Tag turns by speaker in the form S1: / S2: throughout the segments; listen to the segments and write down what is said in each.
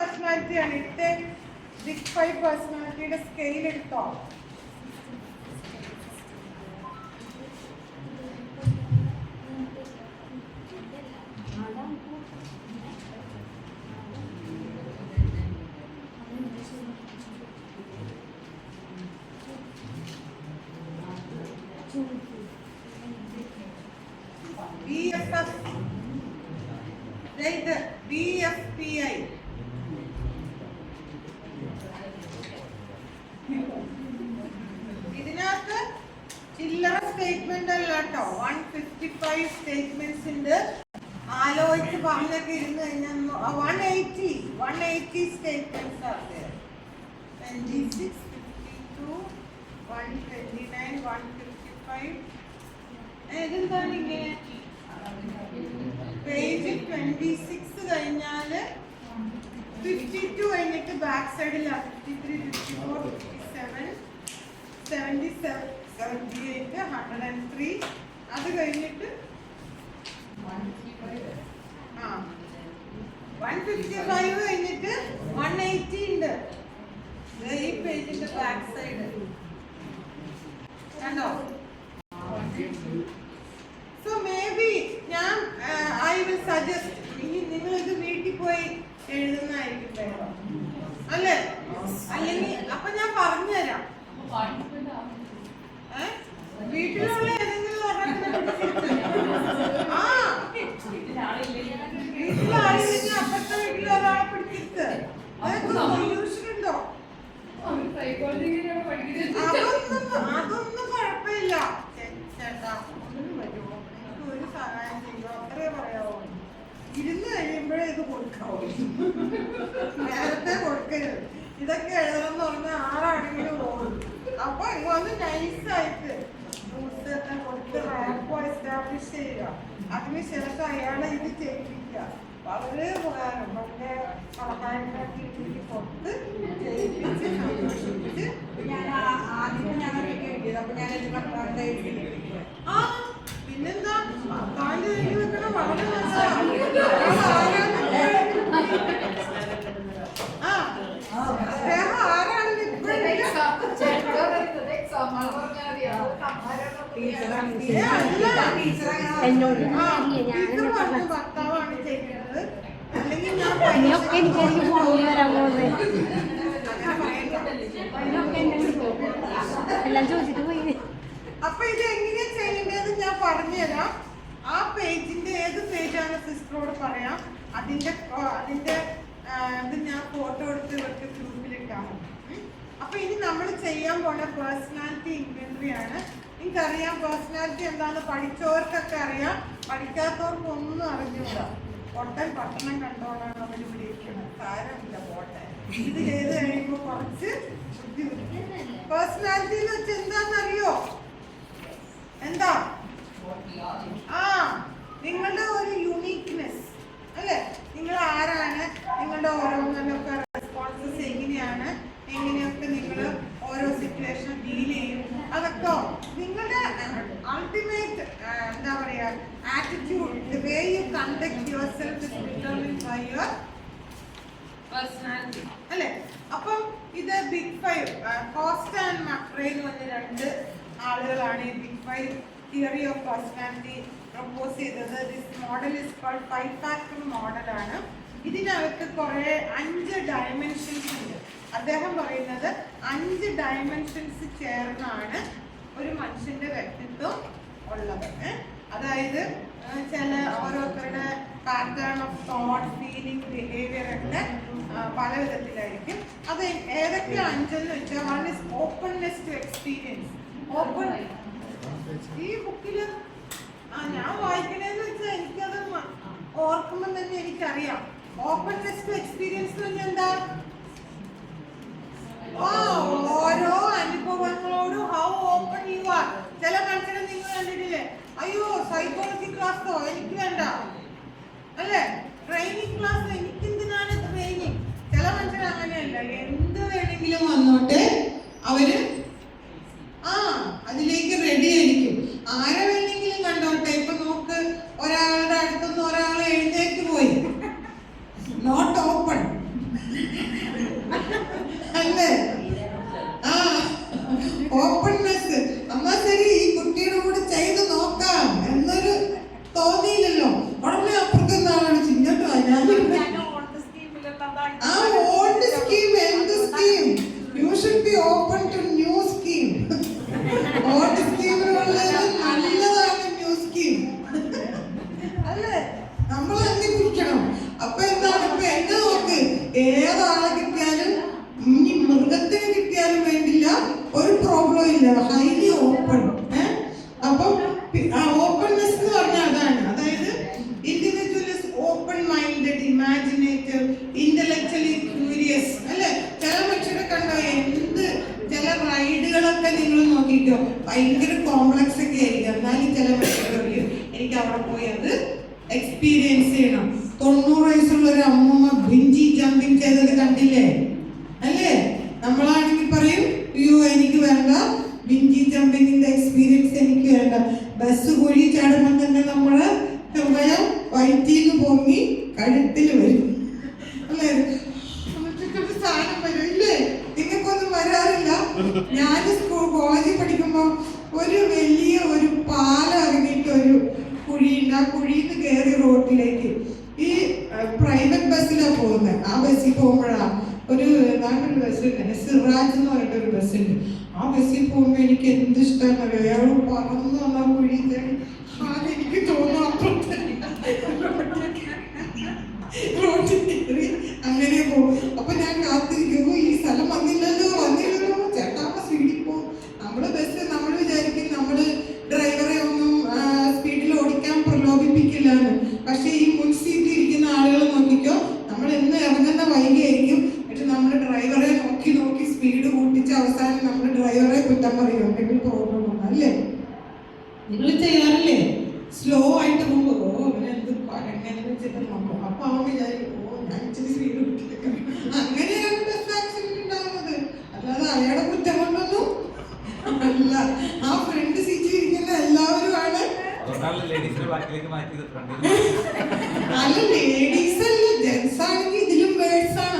S1: പേഴ്സണാലിറ്റിയാണ്. ഇത്തെ big 5 പേഴ്സണാലിറ്റിയുടെ scale എടുത്തോ. BFPI ഇതിനകത്ത് ചില്ലറ സ്റ്റേറ്റ്മെന്റ് അല്ല കേട്ടോ. 155 സ്റ്റേറ്റ്മെന്റ്സ് ഉണ്ട്. ആലോചിച്ച് പറഞ്ഞൊക്കെ ഇരുന്ന് കഴിഞ്ഞാൽ 180 സ്റ്റേറ്റ്മെന്റ്സ് ആണ്. 26, 52, 129, 155. ഇതെന്താണ് ഇങ്ങനെ? പേജ് 26 കഴിഞ്ഞാല് 52 കഴിഞ്ഞിട്ട് ബാക്ക് സൈഡിലാണ് 53, 54, 57, 77, 78, 103. അത് കഴിഞ്ഞിട്ട് 155 കഴിഞ്ഞിട്ട് 180 ഉണ്ട്. ഈ പേജിന്റെ ബാക്ക് സൈഡ് കണ്ടോ? സോ മേ ബി ഞാൻ ഐ വിൽ സജസ്റ്റ് ഇനി നിങ്ങൾ ഇത് വീട്ടിൽ പോയി എഴുതുന്നതായിരിക്കും അല്ലേ? അല്ലെങ്കിൽ അപ്പൊ ഞാൻ പറഞ്ഞുതരാം. വീട്ടിലുള്ള ഏതെങ്കിലും വീട്ടിലാളില്ലെങ്കിൽ അപ്പുറത്തെ വീട്ടിൽ ഒരാളെ പിടിച്ചിട്ട് അതൊക്കെ സൊല്യൂഷൻ ഉണ്ടോ? അതൊന്നും കുഴപ്പമില്ല ചേട്ടാ. ഒരു സഹായം ചെയ്യുക അത്രേ പറയാവോ. ഇരുന്ന് കഴിയുമ്പോഴേ ഇത് കൊടുക്കാവൂ. നേരത്തെ കൊടുക്കരുത്. ഇതൊക്കെ എഴുതണം എന്ന് പറഞ്ഞാൽ ആരാണെങ്കിലും പോകും. അപ്പൊ ഇങ്ങോട്ട് നൈസായിട്ട് റൂൾസ് ഒക്കെ കൊടുത്ത് റാപ്പോ എസ്റ്റാബ്ലിഷ് ചെയ്യുക. അതിനുശേഷം അയാളെ ഇത് ചെയ്യിപ്പിക്കുക. വളരെ ഉപകാരം. വളരെ പണക്കാരനാക്കി കൊടുത്ത് ചെയ്യിപ്പിച്ച് സന്തോഷിപ്പിച്ച് ഞാൻ ആദ്യം ഞങ്ങളൊക്കെ എഴുതിയത്. അപ്പൊ ഞാൻ പിന്നെന്താ കാല് എഴുതി വെക്കണം. വളരെ അദ്ദേഹം ആരാണ് ഭർത്താവാണ് ചെയ്യുന്നത്. അല്ലെങ്കിൽ ഞാൻ അപ്പൊ ഇത് എങ്ങനെയാ ചെയ്യേണ്ടത് ഞാൻ പറഞ്ഞുതരാം. ആ പേജിന്റെ ഏത് പേജാണ് സിസ്റ്ററോട് പറയാം. അതിന്റെ ഇത് ഞാൻ ഫോട്ടോ എടുത്ത് ഇവർക്ക് ഗ്രൂപ്പിലിട്ടാണ്. അപ്പൊ ഇനി നമ്മൾ ചെയ്യാൻ പോണ പേഴ്സണാലിറ്റി ഇൻവെന്ററി ആണ്. എനിക്കറിയാം പേഴ്സണാലിറ്റി എന്താണെന്ന് പഠിച്ചവർക്കൊക്കെ അറിയാം. പഠിക്കാത്തവർക്ക് ഒന്നും അറിഞ്ഞൂടാ. പൊട്ടൻ പട്ടണം കണ്ടോളാണ് അവർ ഇവിടെ ഇരിക്കുന്നത്. സാരമില്ല പോട്ടെ. ഇത് ചെയ്ത് കഴിയുമ്പോൾ കുറച്ച് ബുദ്ധിമുട്ട്. പേഴ്സണാലിറ്റി എന്ന് വെച്ചാൽ എന്താണെന്നറിയോ? എന്താ? നിങ്ങളുടെ ഒരു യുണീക്നെസ് അല്ലേ? നിങ്ങൾ ആരാണ്? നിങ്ങളുടെ ഓരോന്നിലൊക്കെ റെസ്പോൺസസ് എങ്ങനെയാണ്? എങ്ങനെയൊക്കെ നിങ്ങൾ ഓരോ സിറ്റുവേഷൻ ഡീൽ ചെയ്യും? അതൊക്കെ നിങ്ങളുടെ അൾട്ടിമേറ്റ് എന്താ പറയാ attitude, the way you conduct yourself is determined by your personality അല്ലേ? അപ്പം ഇത് ബിഗ് 5 കോസ്റ്റ് ആൻഡ് മക്രേ എന്ന് പറഞ്ഞ 2 ആളുകളാണ് ഈ big 5 theory of personality propose ചെയ്തത്. This model is called 5 factor മോഡലാണ്. ഇതിനകത്ത് കുറെ 5 ഡയമെൻഷൻസ് ഉണ്ട്. അദ്ദേഹം പറയുന്നത് 5 ഡയമെൻഷൻസ് ചേർന്നാണ് ഒരു മനുഷ്യന്റെ വ്യക്തിത്വം ഉള്ളത്. അതായത് ചില ഓരോരുത്തരുടെ pattern of thought, feeling, behaviour ഒക്കെ പല വിധത്തിലായിരിക്കും. അത് ഏതൊക്കെ 5 എന്ന് വെച്ചാൽ one is openness to experience. Open ഈ ബുക്കില് ഞാൻ വായിക്കണേന്ന് വെച്ചാൽ എനിക്കത് ഓർക്കുമ്പോൾ തന്നെ എനിക്കറിയാം. ഓപ്പൺനെസ് ടു എക്സ്പീരിയൻസ് എന്ന് പറഞ്ഞാൽ എന്താ? ഓരോ അനുഭവങ്ങളോടും ഹൗ ഓപ്പൺ യു ആർ. ചില മനുഷ്യരെ നിങ്ങൾ കണ്ടിട്ടില്ലേ? അയ്യോ സൈക്കോളജി ക്ലാസ്സോ എനിക്ക് വേണ്ട അല്ലേ? ട്രെയിനിങ് ക്ലാസ് എനിക്കെന്തിനാണ് ട്രെയിനിങ്? ചില മനുഷ്യർ അങ്ങനെയല്ല. എന്ത് വേണമെങ്കിലും വന്നോട്ടെ അവര് അതിലേക്ക് റെഡി ആയിരിക്കും. ആരെ വേണമെങ്കിലും കണ്ടോട്ടെ. ഇപ്പൊ നോക്ക്, ഒരാളുടെ അടുത്തുനിന്ന് ഒരാൾ എഴുന്നേറ്റ് പോയി, നോട്ട് ഓപ്പൺ. അല്ലേ? ആ ഓപ്പൺനെസ്. എന്നാ ശരി, ഈ കുട്ടിയുടെ കൂടെ ചെയ്ത് നോക്കാം എന്നൊരു തോന്നിയില്ലല്ലോ. ഉടനെ അപ്പുറത്ത് എന്താണ് ചിന്നട്ടോ? ആ ഓൾഡ് സ്കീം, എന്ത് scheme? You should be open to new scheme. Old സ്കീമിലുള്ളത് നല്ലതാണ്, ന്യൂ സ്കീം അല്ലേ? നമ്മൾ അന്വേഷിക്കണം. അപ്പൊ എന്താണ്, ഇപ്പൊ എന്നെ നോക്ക്, ഏതാളെ കിട്ടിയാലും ഇനി മൃഗത്തിന് കിട്ടിയാലും വേണ്ടില്ല, ഒരു പ്രോബ്ലം ഇല്ല, ഹൈലി ഓപ്പൺ. അപ്പം ഓപ്പൺനെസ് എന്ന് പറഞ്ഞാൽ അതാണ്. അതായത് individual is open minded, imaginative, intellectually curious അല്ലെ? ചില മനുഷ്യരെ കണ്ടോ, എന്ത് ചില റൈഡുകളൊക്കെ നിങ്ങൾ നോക്കിക്കോ, ഭയങ്കര കോംപ്ലക്സ് ഒക്കെ ആയിരിക്കും. എന്നാലും ചില മനുഷ്യർ പറയും എനിക്ക് അവിടെ പോയി അത് എക്സ്പീരിയൻസ് ചെയ്യണം. 90 വയസ്സുള്ള ഒരു അമ്മൂമ്മ ബിഞ്ചി ജമ്പിങ് ചെയ്തത് കണ്ടില്ലേ അല്ലേ? നമ്മളാണെങ്കിൽ പറയും അയ്യോ എനിക്ക് വേണ്ട, ബിഞ്ചി ജമ്പിങ്ങിന്റെ എക്സ്പീരിയൻസ് എനിക്ക് വേണ്ട. ബസ് കുഴി ചാടുമ്പോൾ തന്നെ നമ്മള് ഹൃദയം വയറ്റിന്ന് പൊങ്ങി കഴുത്തിൽ വരും അല്ലേ? സാധനം വരും ഇല്ലേ? നിങ്ങൾക്കൊന്നും വരാറില്ല? ഞാൻ കോളേജിൽ പഠിക്കുമ്പോ ഒരു വലിയ ഒരു പാലം ഇറങ്ങിയിട്ട് ഒരു കുഴിയുണ്ട്. ആ കുഴിയിൽ നിന്ന് കയറി റോഡിലേക്ക് ഈ പ്രൈവറ്റ് ബസ്സിലാണ് പോകുന്നത്. ആ ബസ്സിൽ പോകുമ്പോഴാണ് ഒരു ഏതാണ്ടൊരു ബസ്സുണ്ട്, സിറാജ് എന്ന് പറഞ്ഞിട്ടൊരു ബസ്സുണ്ട്. ആ ബസ്സിൽ പോകുമ്പോൾ എനിക്ക് എന്ത് ഇഷ്ടമാണെന്നറിയോ, അയാൾ പറന്നു വന്ന കുഴിയിൽ അതെനിക്ക് തോന്നുന്നു അപ്പുറത്തെ റോഡിൽ കയറി അങ്ങനെ പോകും. അപ്പൊ ഞാൻ കാത്തിരിക്കുന്നു, ഈ സ്ഥലം വന്നില്ലല്ലോ ചേട്ടാ സ്പീഡിൽ പോകും. നമ്മള് ബസ് നമ്മൾ വിചാരിക്കും നമ്മള് ഡ്രൈവറെ ഒന്നും സ്പീഡിൽ ഓടിക്കാൻ പ്രലോഭിപ്പിക്കില്ലാന്ന്. പക്ഷെ ഈ മുൻ സീറ്റിൽ ഇരിക്കുന്ന ആളുകൾ നോക്കിക്കോ, നമ്മൾ എന്ന് ഇറങ്ങുന്ന വൈകിയായിരിക്കും. പക്ഷെ നമ്മൾ ഡ്രൈവറെ നോക്കി നോക്കി സ്പീഡ് കൂട്ടിച്ച് അവസാനം നമ്മൾ ഡ്രൈവറെ കുറ്റം പറയും, എന്തെങ്കിലും പ്രോബ്ലം ഉണ്ടോ അല്ലേ? നിങ്ങൾ ചെയ്യാറില്ലേ? സ്ലോ ആയിട്ട് പോകുമ്പോ ഓ അവനെന്ത് എങ്ങനെ വെച്ചിട്ട് നോക്കും. അപ്പൊ അവൻ വിചാരിക്കും ഓ ഞാൻ ഇച്ചിരി സ്പീഡ് കൂട്ടിയേക്കാം. അങ്ങനെയാണ് ബസ് ആക്സിഡന്റ് ഉണ്ടാകുന്നത്. അല്ലാതെ അയാളെ കുറ്റം കൊണ്ടൊന്നും അല്ല. ആ ഫ്രണ്ട് സീറ്റിൽ ഇരിക്കുന്ന എല്ലാവരും ആണ്. അല്ല ലേഡീസ് അല്ല, ജെന്റ്സ് ആണെങ്കിൽ ഇതിലും വേഴ്സ് ആണ്.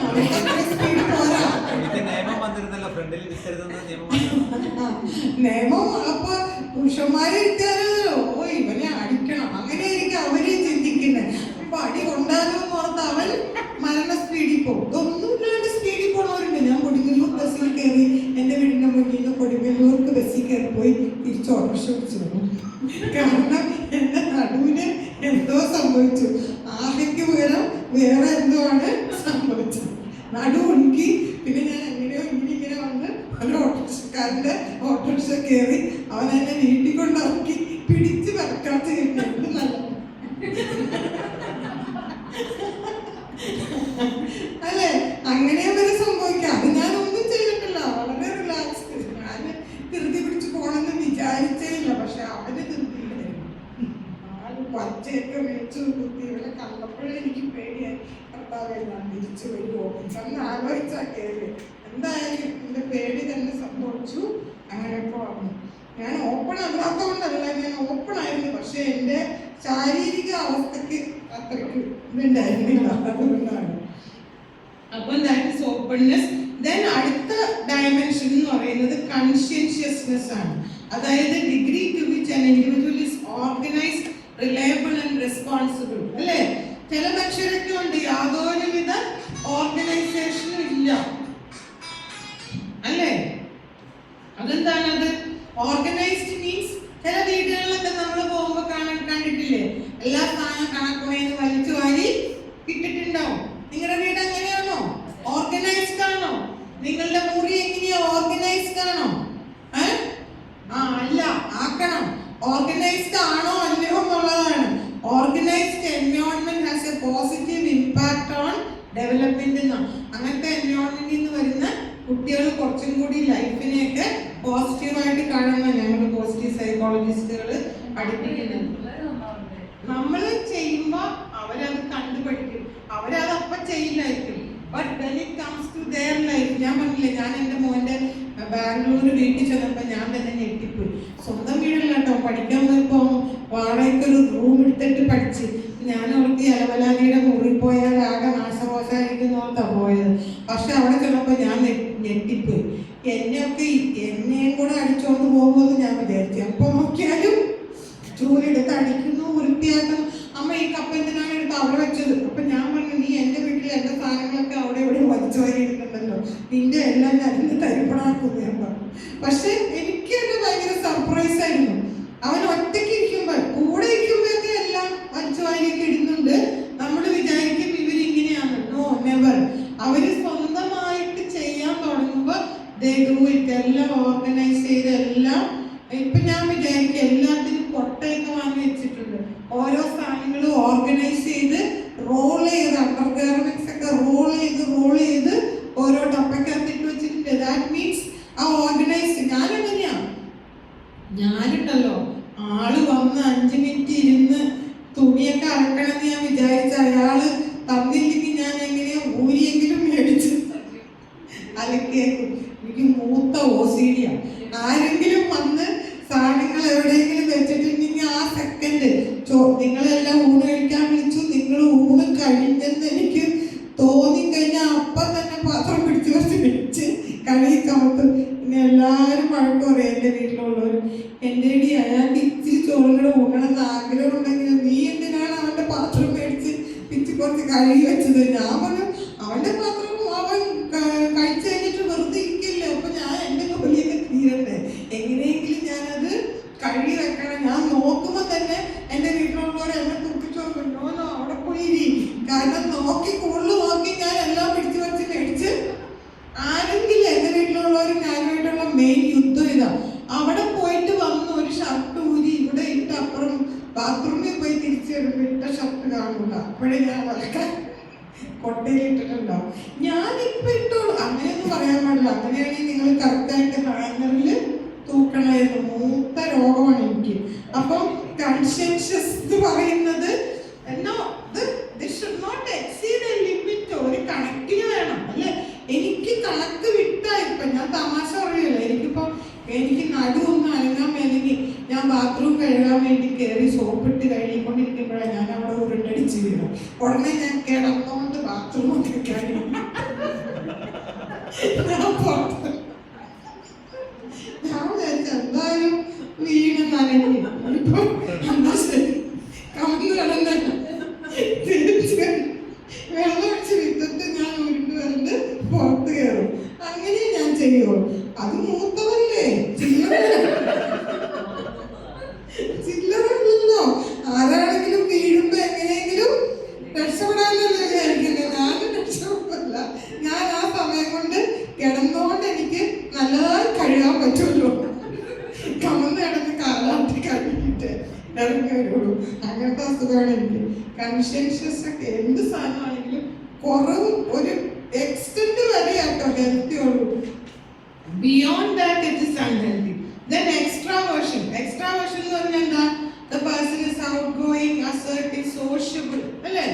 S1: നിയമം അപ്പൊ പുരുഷന്മാരെ ഇട്ടാലോ ഓ ഇവനെ അടിക്കണം, അങ്ങനെയായിരിക്കും അവരെ ചിന്തിക്കുന്നത്. അപ്പൊ അടി കൊണ്ടാലോ എന്ന് ഓർത്ത് അവൻ മരണ സ്പീഡിൽ പോകും. ഇതൊന്നും ഇല്ലാണ്ട് സ്പീഡിൽ പോണവരുണ്ട്. ഞാൻ കൊടുങ്ങല്ലൂർ ബസ്സിൽ കയറി, എന്റെ വീടിന്റെ മുന്നിൽ നിന്ന് കൊടുങ്ങല്ലൂർക്ക് ബസ്സിൽ കയറി പോയി തിരിച്ച് ഓട്ടോറിക്ഷ പിടിച്ചു പോകും. കാരണം എന്റെ നടുവിന് എന്തോ സംഭവിച്ചു. ആഹയ്ക്ക് പകരം വേറെ എന്തോ ആണ് സംഭവിച്ചത്. നടു ഉണക്കി. പിന്നെ ഞാൻ എങ്ങനെയോ ഇങ്ങനെ വന്ന് ഒരു ഓട്ടോറിക്ഷക്കാരന്റെ ഓട്ടോറിക്ഷ കയറി അവൻ എന്നെ വീട്ടിൽ കൊണ്ടിറക്കി പിടിച്ച് പറക്കാത്ത നല്ല അല്ലേ? അങ്ങനെ വരെ സംഭവിക്കാം. അത് ഞാൻ ഒന്നും ചെയ്തിട്ടില്ല, വളരെ റിലാക്സ്ഡ്. ഞാൻ ധൃതി പിടിച്ച് പോകണമെന്ന് വിചാരിച്ചേ ഇല്ല. പക്ഷെ അവന് ധൃതിയില്ലായിരുന്നു. ആള് പച്ചയൊക്കെ വെച്ചു കുത്തി. ഇവരെ കണ്ടപ്പോഴേ എനിക്ക് പേടിയായി. കർത്താവേ ഞാൻ തിരിച്ചു വരുമോ എന്ന് ആലോചിച്ചാ കയറി. എന്തായാലും എന്റെ പേടി തന്നെ സംഭവിച്ചു. അങ്ങനെയൊക്കെ വന്നു. ഞാൻ ഓപ്പൺ അല്ലാത്ത കൊണ്ടല്ല, ഞാൻ ഓപ്പൺ ആയിരുന്നു. പക്ഷെ എൻ്റെ ശാരീരിക അവസ്ഥക്ക് അത്രയ്ക്ക് ഇതുണ്ടായിരുന്നില്ല. അതുകൊണ്ടാണ്. അപ്പൊ ദാറ്റ് ഈസ് ഓപ്പൺനെസ്. ദെൻ അടുത്ത ഡയമെൻഷൻ എന്ന് പറയുന്നത് കൺഷ്യൻഷ്യസ്നെസ് ആണ്. അതായത് degree to which an individual is organised, reliable and responsible അല്ലേ? ചില മനുഷ്യരൊക്കെ ഉണ്ട് യാതൊരുവിധ ഓർഗനൈസേഷനും ഇല്ല അല്ലേ? അതെന്താണത്? ഓർഗനൈസ്ഡ് മീൻസ് ചില വീടുകളിലൊക്കെ നമ്മൾ പോകുമ്പോൾ കണ്ടിട്ടില്ലേ, എല്ലാ സാധനം കണക്കുമേന്ന് വലിച്ചു വാരി ഇട്ടിട്ടുണ്ടാവും. നിങ്ങളുടെ വീട് എങ്ങനെയാണോ? ഓർഗനൈസ്ഡ് ആണോ? നിങ്ങളുടെ മുറി എങ്ങനെയാ? ഓർഗനൈസ്ഡ് ആണോ? അല്ല, ആക്കണം. ഓർഗനൈസ്ഡ് ആണോ അല്ലയോ എന്നുള്ളതാണ്. Organised environment has A positive impact on development എന്നാണ്. അങ്ങനത്തെ എൻവയോൺമെന്റിൽ നിന്ന് വരുന്ന കുട്ടികൾ കുറച്ചും കൂടി ലൈഫിനെയൊക്കെ പോസിറ്റീവായിട്ട് കാണുന്ന ഞങ്ങൾ പോസിറ്റീവ് സൈക്കോളജിസ്റ്റുകൾ പഠിപ്പിക്കുന്നത്. നമ്മൾ ചെയ്യുമ്പോൾ അവരത് കണ്ടുപഠിക്കും. അവരത് അപ്പം ചെയ്യില്ലായിരിക്കും. But when it comes to their life, ഞാൻ പറഞ്ഞില്ലേ, ഞാൻ എൻ്റെ മോൻ്റെ ബാംഗ്ലൂർ വീട്ടിൽ ചെന്നപ്പോൾ ഞാൻ തന്നെ ഞെട്ടിപ്പോയി. സ്വന്തം വീടല്ല കേട്ടോ, പഠിക്കാൻ പോയപ്പോൾ വാടകയ്ക്കൊരു റൂം എടുത്തിട്ട് പഠിച്ച്. ഞാൻ ഓർത്തി അലവലാലിയുടെ മുറി പോയാൽ ആകെ നാശമോശമായിരിക്കും ഓർത്താണ് പോയത്. പക്ഷെ അവിടെ ചെന്നപ്പോൾ ഞാൻ ഞെട്ടിപ്പോയി. എന്നെയും കൂടെ അടിച്ചോണ്ട് പോകുമെന്ന് ഞാൻ വിചാരിച്ചു. എപ്പോൾ നോക്കിയാലും ചൂലെടുത്ത് അടിക്കുന്നു, വൃത്തിയാക്കുന്നു. അമ്മ ഈ കപ്പ എന്തിനാണ് എടുത്ത് അവിടെ വെച്ചത്? അപ്പൊ ഞാൻ പറഞ്ഞു, നീ എൻ്റെ വീട്ടിൽ എൻ്റെ സാധനങ്ങളൊക്കെ അവിടെ ഇവിടെ വലിച്ചു വാരി എടുക്കണ്ടല്ലോ, നിന്റെ എല്ലാം ഞാൻ തരിപ്പണാക്കുന്നു ഞാൻ പറഞ്ഞു. പക്ഷെ എനിക്ക് തന്നെ ഭയങ്കര സർപ്രൈസ് ആയിരുന്നു. അവൻ ഒറ്റയ്ക്ക് ഇരിക്കുമ്പോൾ, കൂടെ ഇരിക്കുമ്പോഴൊക്കെ എല്ലാം വലിച്ചു വാരിയൊക്കെ ഇടുന്നുണ്ട്. നമ്മൾ വിചാരിക്കും ഇവരിങ്ങനെയാണ്. No, never. അവര് സ്വന്തമായിട്ട് ചെയ്യാൻ തുടങ്ങുമ്പോൾ എല്ലാം ഓർഗനൈസ് ചെയ്ത് എല്ലാം. ഇപ്പൊ ഞാൻ വിചാരിക്കും എല്ലാത്തിനും കൊട്ടയൊക്കെ വാങ്ങി വെച്ചിട്ടുണ്ട്. ഓരോ സാധനങ്ങളും ഓർഗനൈസ് ചെയ്ത് റോൾ ചെയ്ത്, അണ്ടർ ഗാർമെന്റ്സ് ഒക്കെ റോൾ ചെയ്ത് ഓരോ ടപ്പക്കകത്തിട്ട് വെച്ചിട്ടുണ്ട്. ദാറ്റ് മീൻസ് ആ ഓർഗനൈസ്. ഞാനുണ്ടല്ലോ ആള് വന്ന് 5 മിനിറ്റ് ഇരുന്ന് തുണിയൊക്കെ അലക്കണമെന്ന് ഞാൻ വിചാരിച്ച അയാള് തന്നില്ലെങ്കിൽ ഞാൻ എങ്ങനെയാ ഊരിയെങ്കിലും മേടിച്ച് അലക്കിയേക്കും. എനിക്ക് മൂത്ത OCD. ആരെങ്കിലും വന്ന് സാധനങ്ങൾ എവിടെയെങ്കിലും വെച്ചിട്ടുണ്ടെങ്കിൽ ആ സെക്കൻഡ് നിങ്ങളെല്ലാം ഊണ് കഴിക്കാൻ വിളിച്ചു, നിങ്ങൾ ഊണ് കഴിഞ്ഞെന്ന് എനിക്ക് തോന്നിക്കഴിഞ്ഞാൽ അപ്പം തന്നെ പാത്രം പിടിച്ച് വെച്ച് കഴുകി കമത്തും. പിന്നെ എല്ലാവരും വഴക്ക് പറയും എൻ്റെ വീട്ടിലുള്ളവർ. എൻ്റെ ഇടി അയാൾക്ക് ഇച്ചിരി ചോറുകൂടെ ഊണണമെന്ന് ആഗ്രഹം ഉണ്ടെങ്കിൽ നീ എന്തിനാണ് അവൻ്റെ പാത്രം മേടിച്ച് പിച്ച് കുറച്ച് കഴുകി വെച്ചത്? ഞാൻ പറഞ്ഞു, അവൻ്റെ പാത്രം അവൻ കഴിച്ചു കഴിഞ്ഞിട്ട് വെറുതെ ഇരിക്കില്ല. അപ്പൊ ഞാൻ എൻ്റെ ജോലിയൊക്കെ തീരണ്ടേ, എങ്ങനെയെങ്കിലും ഞാനത് കഴുകി വെക്കണം. ഞാൻ നോക്കുമ്പോൾ തന്നെ എൻ്റെ വീട്ടിലുള്ളവർ എന്നെ തുപ്പിച്ചു നോക്കുന്നു, അവിടെ പോയി. കാരണം കൂടുതൽ നോക്കി ഞാൻ എല്ലാം പിടിച്ചു വെച്ച് മേടിച്ച്. ആരെങ്കിലും എൻ്റെ വീട്ടിലുള്ളവർ ഞാനുമായിട്ടുള്ള മെയിൻ യുദ്ധം ഇതാ. അവിടെ പോയിട്ട് വന്ന് ഒരു ഷർട്ട് ഊരി ഇവിടെ ഇട്ട് അപ്പുറം ബാത്റൂമിൽ പോയി തിരിച്ചു വരുമ്പോൾ ഇട്ട ഷർട്ട് കാണൂല. അപ്പോഴേ ഞാൻ വളക്കാൻ കൊട്ടയിലിട്ടിട്ടുണ്ടാവും. ഞാനിപ്പോൾ ഇട്ടോളൂ. അങ്ങനെയൊന്നും പറയാൻ പാടില്ല. അങ്ങനെയാണെങ്കിൽ നിങ്ങൾ കറക്റ്റായിട്ട് ഹാങ്ങറിൽ തൂക്കണമായിരുന്നു. മൂത്ത രോഗമാണ് എനിക്ക്. അപ്പം കൺഷ്യൻഷ്യസ് എന്ന് പറയുന്നത് ഒരു കണക്കിന് വേണം അല്ലേ? എനിക്ക് കണക്ക് വിട്ടാ. ഇപ്പം ഞാൻ തമാശ പറയല്ലോ, എനിക്ക് നടുവൊന്നും അനങ്ങാൻ വേണമെങ്കിൽ ഞാൻ ബാത്റൂം കഴുകാൻ വേണ്ടി കയറി സോപ്പിട്ട് കഴുകിക്കൊണ്ടിരിക്കുമ്പോഴാണ് ഞാൻ അവിടെ ഉരുണ്ടടിച്ച് വീഴും. ഉടനെ ഞാൻ കിടന്നുകൊണ്ട് ബാത്റൂമൊക്കെ കഴിയും. ഞാൻ വിചാരിച്ചു എന്തായാലും വീണ് നനഞ്ഞു. ഇപ്പൊ എന്താ ശരി, കമന്ന് കിടന്ന് തിരിച്ച് വെള്ളം ഒഴിച്ച് വിട്ടിട്ട് ഞാൻ ഉരുണ്ട് വരണ്ട് പുറത്ത് കയറും. അങ്ങനെ ഞാൻ ചെയ്യുള്ളൂ. അത് മൂത്തതല്ലേ, ചില്ലറല്ലോ. ആരാണെങ്കിലും വീഴുമ്പോ എങ്ങനെയെങ്കിലും രക്ഷപ്പെടാനല്ലോ വിചാരിക്കുന്നത്. ഞാനും രക്ഷപ്പെടില്ല. ഞാൻ ആ സമയം കൊണ്ട് കിടന്നുകൊണ്ട് എനിക്ക് നല്ലതായി കഴുകാൻ പറ്റുമല്ലോ. കമന്ന് കിടന്ന് കാലാട്ടി കഴുകിയിട്ട് ഇറങ്ങി വരുള്ളൂ. അങ്ങനത്തെ അസുഖമാണ് എനിക്ക്. കൺഷ്യൻഷ്യസ് ഒക്കെ എന്ത് സാധനമാണെങ്കിലും കുറവ് ഒരു എക്സ്റ്റെൻഡ് വരെയാട്ടോ ഹെൽത്തി ഉള്ളൂ. Beyond that it is unhealthy. Then extraversion എന്ന് പറഞ്ഞാൽ എന്താ? The person is outgoing, assertive, sociable. അല്ലേ?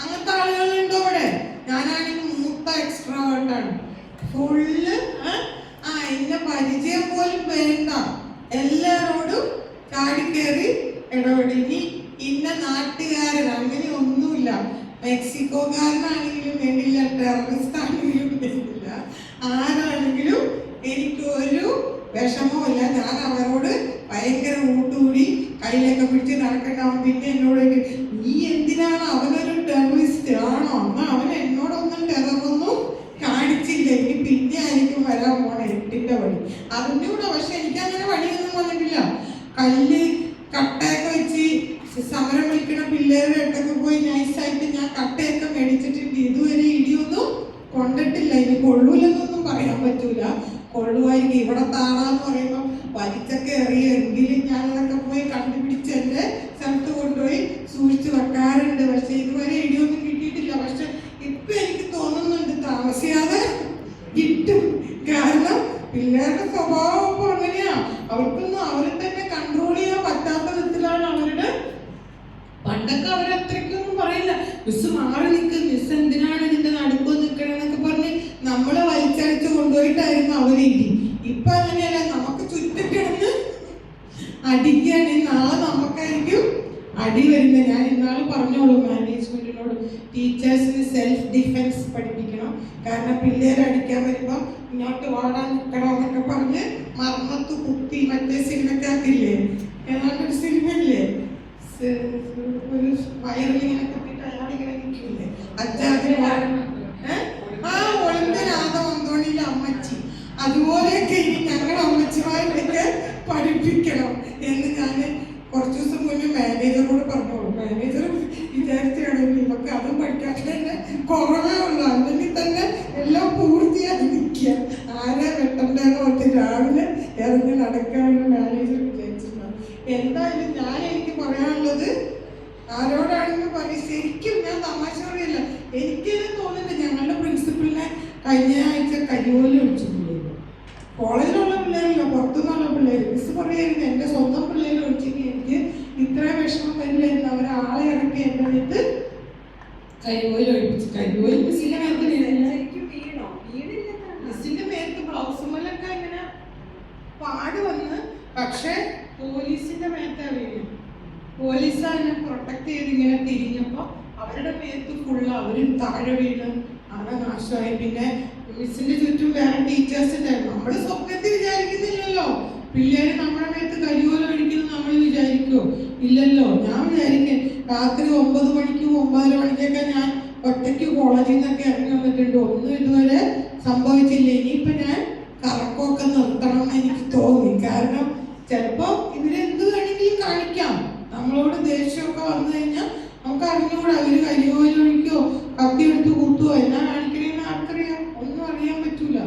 S1: അങ്ങനത്തെ ആളുകളുണ്ടോ ഇവിടെ? ഞാനാണെങ്കിൽ മൂത്ത എക്സ്ട്രാവേർട്ടാണ്. ഫുള്ള് എന്നെ പരിചയം പോലും വേണ്ട, എല്ലാവരോടും ചാടിക്കേറി ഇടപെടുങ്ങി. ഇന്ന നാട്ടുകാരൻ അങ്ങനെ ഒന്നുമില്ല. മെക്സിക്കോക്കാരനാണെങ്കിലും വേണ്ടില്ല, ടെററിസ്റ്റ് ആണെങ്കിലും വേണ്ടില്ല, ആരാണെങ്കിലും എനിക്ക് ഒരു വിഷമവുമില്ല. ഞാൻ അവരോട് ഭയങ്കര ഊട്ടുകൂടി കയ്യിലൊക്കെ പിടിച്ച് നടക്കണ്ടാവും. പിന്നെ എന്നോട് നീ എന്തിനാണ്, അവനൊരു ടെററിസ്റ്റ് ആണോ? എന്നാൽ അവൻ എന്നോടൊന്നും ടെററൊന്നും കാണിച്ചില്ല. ഇനി പിന്നെ ആയിരിക്കും വരാൻ പോണ 8ന്റെ പണി അതിൻ്റെ കൂടെ. പക്ഷെ എനിക്കങ്ങനെ പണിയൊന്നും വന്നിട്ടില്ല. കട്ടയൊക്കെ വെച്ച് സമരം വിളിക്കണ പിള്ളേരുടെ അടുത്തൊക്കെ പോയി നൈസായിട്ട് ഞാൻ കട്ടയൊക്കെ മേടിച്ചിട്ടുണ്ട്. ഇതുവരെ ഇടിയൊന്നും കൊണ്ടിട്ടില്ല. ഇനി കൊള്ളൂലെന്നൊന്നും പറയാൻ പറ്റൂല. കൊള്ളുമായിരിക്കും. ഇവിടെ താണാന്ന് പറയുമ്പോൾ വലിച്ചൊക്കെ എറിയെങ്കിലും ഞാനതൊക്കെ പോയി കണ്ടുപിടിച്ച് എൻ്റെ സ്ഥലത്ത് കൊണ്ടുപോയി സൂക്ഷിച്ച് വെക്കാറുണ്ട്. പക്ഷെ ഇതുവരെ ഇടിയൊന്നും കിട്ടിയിട്ടില്ല. പക്ഷെ ഇപ്പൊ എനിക്ക് തോന്നുന്നുണ്ട് താമസിയാതെ കിട്ടും. കാരണം പിള്ളേരുടെ സ്വഭാവം ഇപ്പൊ അങ്ങനെയാ. അവർക്കൊന്നും അവരെ തന്നെ കൺട്രോൾ ചെയ്യാൻ പറ്റാത്ത വിധത്തിലാണ് അവരുടെ. പണ്ടൊക്കെ അവരത്രയ്ക്കൊന്നും പറയില്ല, മിസ് മാറി നിൽക്ക്, മിസ് എന്തിനാണ് ഇതിന്റെ നടുക്കോ നിൽക്കണമെന്നൊക്കെ പറഞ്ഞ് നമ്മളെ വലിച്ചടിച്ച് കൊണ്ടുപോയിട്ടായിരുന്നു അവരിടി. ഇപ്പൊ അങ്ങനെയല്ല, നമുക്ക് ചുറ്റും കിടന്ന് അടിക്കുകയാണ്. നാളെ നമുക്കായിരിക്കും അടി വരുന്നത്. ഞാൻ ഇന്നാള് പറഞ്ഞോളൂ മാനേജ്മെന്റിനോട്, എന്നോട് ടീച്ചേഴ്സിന് സെൽഫ് ഡിഫെൻസ് പഠിപ്പിക്കണം. കാരണം പിള്ളേരെ അടിക്കാൻ വരുമ്പോൾ ഇങ്ങോട്ട് വാടാൻ നിൽക്കണോ എന്നൊക്കെ പറഞ്ഞ് മർമ്മത്ത് കുത്തി മറ്റേ സിനിമക്കകത്തില്ലേ, ഏതാണ്ടൊരു സിനിമയില്ലേ, ഒരു വയറിലിങ്ങനെ കുത്തിയിട്ട് അയാളിങ്ങനെ നിൽക്കില്ലേ, അച്ചാറിന് ഒളിമ്പനാഥ ഒന്തോണിയിലെ അമ്മച്ചി, അതുപോലെയൊക്കെ ഇനി ഞങ്ങളുടെ അമ്മച്ചിമാരൊക്കെ പഠിപ്പിക്കണം എന്ന് ഞാൻ കുറച്ച് ദിവസം മുന്നേ മാനേജറോട് പറഞ്ഞോളൂ. മാനേജർ വിചാരിച്ചാണെങ്കിൽ ഇവർക്ക് അതും പഠിക്കാൻ തന്നെ കുറവേ ഉള്ളൂ, അല്ലെങ്കിൽ തന്നെ എല്ലാം പൂർത്തിയായി നിൽക്കുക. ആരെ വെട്ടണ്ടെന്ന് പറഞ്ഞ് രാവിലെ ഇറങ്ങി നടക്കാമെന്ന് മാനേജർ വിചാരിച്ചിട്ടുണ്ടാവും. എന്തായാലും എനിക്ക് പറയാനുള്ളത് ആരോടാണെന്ന് പറയും. ശരിക്കും ഞാൻ തമാശ പറയില്ല, എനിക്കത് തോന്നുന്നുണ്ട്. ഞങ്ങളുടെ പ്രിൻസിപ്പലിനെ കഴിഞ്ഞ ആഴ്ച കരിയോല ഒഴിച്ചിട്ടുണ്ടായിരുന്നു. കോളേജിലുള്ള പിള്ളേരല്ല, പുറത്തുനിന്നുള്ള പിള്ളേർ. മിസ് പറയായിരുന്നു എൻ്റെ സ്വന്തം പിള്ളേരെ ഒഴിച്ചെങ്കിൽ എനിക്ക് ഇത്രയും വിഷമം വരില്ലായിരുന്നു. അവരാളെ ഇറക്കി എൻ്റെ അടുത്ത് കരിയോല ഒഴിപ്പിച്ചു. കരിയോല മിസ്സിന്റെ മേത്ത് മിസ്സിന്റെ മേത്ത് ബ്ലൗസുമലൊക്കെ ഇങ്ങനെ പാട് വന്ന്, പക്ഷെ പോലീസിന്റെ മേത്ത് വീണു. പോലീസ് അതിനെ പ്രൊട്ടക്ട് ചെയ്ത് ഇങ്ങനെ തിരിഞ്ഞപ്പോൾ അവരുടെ മേത്ത് ഫുള്ള് അവരും താഴെ വീണ് അവിടെ നാശമായി. പിന്നെ മിസ്സിന്റെ ചുറ്റും വേറെ ടീച്ചേഴ്സ് ഉണ്ടായിരുന്നു. നമ്മൾ സ്വപ്നത്തിൽ വിചാരിക്കുന്നില്ലല്ലോ പിള്ളേര് നമ്മുടെ മേത്ത് കരിയോല ഒഴിക്കുന്നു. നമ്മൾ വിചാരിക്കുമോ? ഇല്ലല്ലോ. ഞാൻ വിചാരിക്കേ രാത്രി 9 മണിക്കും 9:30 മണിക്കൊക്കെ ഞാൻ ഒറ്റയ്ക്ക് കോളേജിൽ നിന്നൊക്കെ ഇറങ്ങി വന്നിട്ടുണ്ട്. ഒന്നും ഇതുവരെ സംഭവിച്ചില്ല. ഇനിയിപ്പോ ഞാൻ കറക്കമൊക്കെ നിർത്തണം എന്ന് എനിക്ക് തോന്നി. കാരണം ചിലപ്പോ ഇവരെന്ത് വേണമെങ്കിലും കാണിക്കാം. നമ്മളോട് ദേഷ്യമൊക്കെ വന്നു കഴിഞ്ഞാൽ നമുക്ക് അറിഞ്ഞുകൂടാ. അവര് കരിയോല ഒഴിക്കോ കത്തിയെടുത്ത് കുത്തുവോ എന്നാ കാണിക്കണേന്ന് ആർക്കറിയാം? ഒന്നും അറിയാൻ പറ്റൂല.